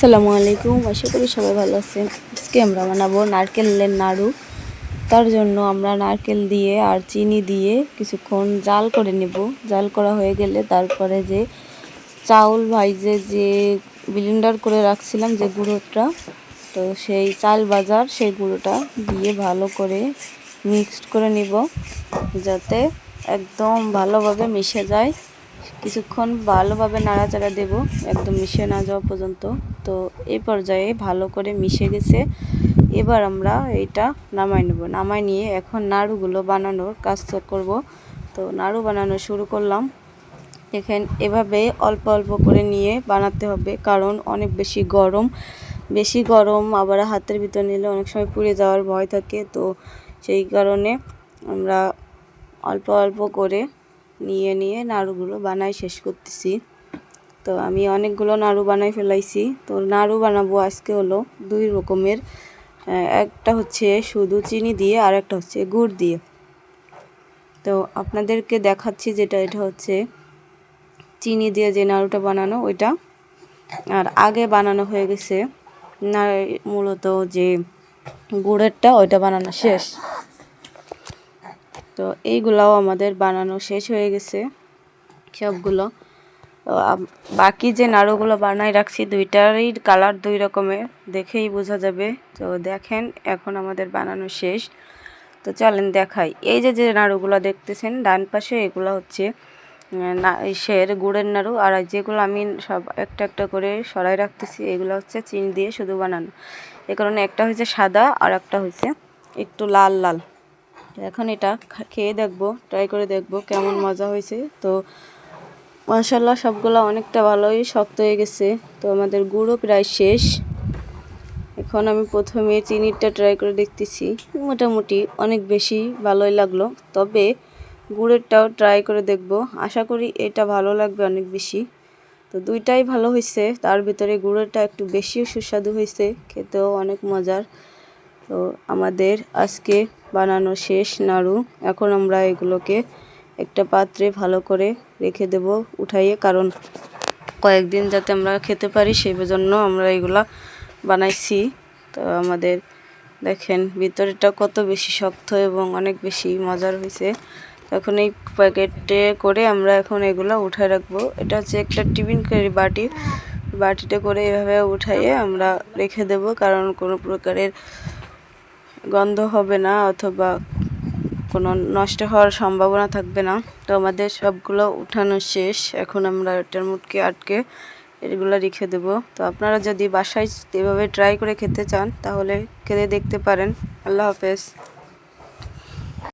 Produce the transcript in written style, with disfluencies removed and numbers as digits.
আসসালামু আলাইকুম, আশা করি সবাই ভালো আছেন। আজকে আমরা বানাবো নারকেলের নাড়ু। তার জন্য আমরা নারকেল দিয়ে আর চিনি দিয়ে কিছুক্ষণ জাল করে নেব। জাল করা হয়ে গেলে তারপরে যে চাউল ভাইজে যে ব্লেন্ডার করে রাখছিলাম যে গুঁড়োটা, তো সেই চাল বাজার সেই গুঁড়োটা দিয়ে ভালো করে মিক্সড করে নিব, যাতে একদম ভালোভাবে মিশে যায়। কিছুক্ষণ ভালোভাবে নাড়াচাড়া দেব একদম মিশে না যাওয়া পর্যন্ত। তো এই পর্যায়ে ভালো করে মিশে গেছে। এবার আমরা এটা নামাই নেব। নামাই নিয়ে এখন নাড়ুগুলো বানানোর কাজ করব। তো নাড়ু বানানো শুরু করলাম। এখানে এভাবে অল্প অল্প করে নিয়ে বানাতে হবে, কারণ অনেক বেশি গরম আবার হাতের ভিতর নিলে অনেক সময় পুড়ে যাওয়ার ভয় থাকে। তো সেই কারণে আমরা অল্প অল্প করে নিয়ে নাড়ুগুলো বানাই শেষ করতেছি। তো আমি অনেকগুলো নাড়ু বানাই ফেলাইছি। তো নাড়ু বানাবো আজকে হলো দুই রকমের, একটা হচ্ছে শুধু চিনি দিয়ে আর একটা হচ্ছে গুড় দিয়ে। তো আপনাদেরকে দেখাচ্ছি এটা হচ্ছে চিনি দিয়ে যে নাড়ুটা বানানো ওইটা, আর আগে বানানো হয়ে গেছে না মূলত যে গুড়েরটা ওইটা বানানো শেষ। তো এইগুলাও আমাদের বানানো শেষ হয়ে গেছে সবগুলো। তো বাকি যে নাড়ুগুলো বানাই রাখছি দুইটারই কালার দুই রকমের, দেখেই বোঝা যাবে। তো দেখেন এখন আমাদের বানানো শেষ। তো চলেন দেখাই। এই যে নাড়ুগুলো দেখতেছেন ডান পাশে, এগুলো হচ্ছে গুড়ের নাড়ু, আর যেগুলো আমি সব একটা একটা করে সরাই রাখতেছি এগুলো হচ্ছে চিনি দিয়ে শুধু বানানো। এ কারণে একটা হয়েছে সাদা আর একটা হয়েছে একটু লাল লাল। এখন এটা খেয়ে দেখবো, ট্রাই করে দেখবো কেমন মজা হয়েছে। তো মাশাআল্লাহ সবগুলো অনেকটা ভালোই শক্ত হয়ে গেছে। তো আমাদের গুঁড়ো প্রায় শেষ। এখন আমি প্রথমে চিনিটা ট্রাই করে দেখতেছি, মোটামুটি অনেক বেশি ভালোই লাগলো। তবে গুড়েরটাও ট্রাই করে দেখব, আশা করি এটা ভালো লাগবে অনেক বেশি। তো দুইটাই ভালো হয়েছে, তার ভিতরে গুড়েরটা একটু বেশি সুস্বাদু হয়েছে, খেতেও অনেক মজার। তো আমাদের আজকে বানানো শেষ নাড়ু। এখন আমরা এগুলোকে একটা পাত্রে ভালো করে রেখে দেব উঠাইয়ে, কারণ কয়েকদিন যাতে আমরা খেতে পারি সেই জন্য আমরা এগুলা বানাইছি। তো আমাদের দেখেন ভিতরেটা কত বেশি শক্ত এবং অনেক বেশি মজার হয়েছে। এখন এই প্যাকেটে করে আমরা এখন এগুলো উঠায় রাখবো। এটা হচ্ছে একটা টিফিন বাটিতে করে এভাবে উঠাইয়ে আমরা রেখে দেব, কারণ কোনো প্রকারের গন্ধ হবে না অথবা কোনো নষ্ট হওয়ার সম্ভাবনা থাকবে না। তো আমাদের সবগুলো উঠানো শেষ। এখন আমরা এটার মুখে আটকে এগুলো রেখে দেব। তো আপনারা যদি বাসায় এভাবে ট্রাই করে খেতে চান তাহলে খেতে দেখতে পারেন। আল্লাহ হাফেজ।